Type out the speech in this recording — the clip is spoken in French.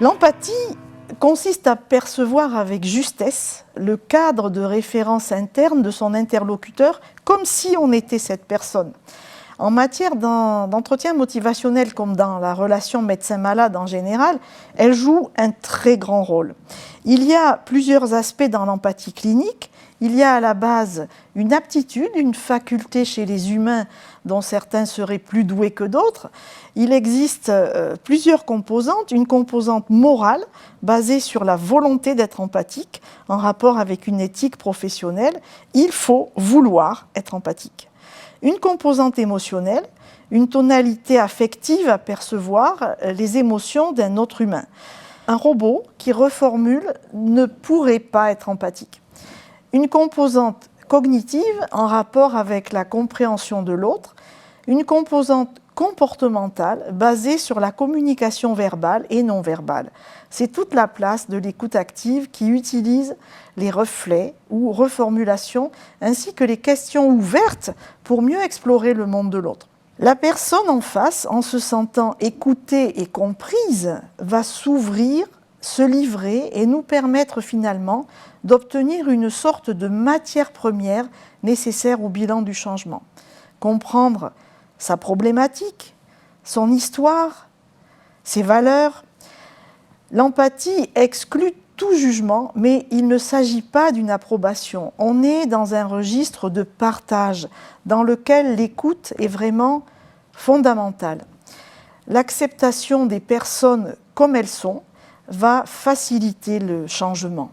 L'empathie consiste à percevoir avec justesse le cadre de référence interne de son interlocuteur comme si on était cette personne. En matière d'entretien motivationnel comme dans la relation médecin-malade en général, elle joue un très grand rôle. Il y a plusieurs aspects dans l'empathie clinique. Il y a à la base une aptitude, une faculté chez les humains dont certains seraient plus doués que d'autres. Il existe plusieurs composantes. Une composante morale basée sur la volonté d'être empathique en rapport avec une éthique professionnelle. Il faut vouloir être empathique. Une composante émotionnelle, une tonalité affective à percevoir les émotions d'un autre humain. Un robot qui reformule ne pourrait pas être empathique. Une composante cognitive en rapport avec la compréhension de l'autre, une composante comportementale basée sur la communication verbale et non verbale. C'est toute la place de l'écoute active qui utilise les reflets ou reformulations ainsi que les questions ouvertes pour mieux explorer le monde de l'autre. La personne en face, en se sentant écoutée et comprise, va s'ouvrir, se livrer et nous permettre finalement d'obtenir une sorte de matière première nécessaire au bilan du changement. Comprendre sa problématique, son histoire, ses valeurs. L'empathie exclut tout jugement, mais il ne s'agit pas d'une approbation. On est dans un registre de partage dans lequel l'écoute est vraiment fondamentale. L'acceptation des personnes comme elles sont va faciliter le changement.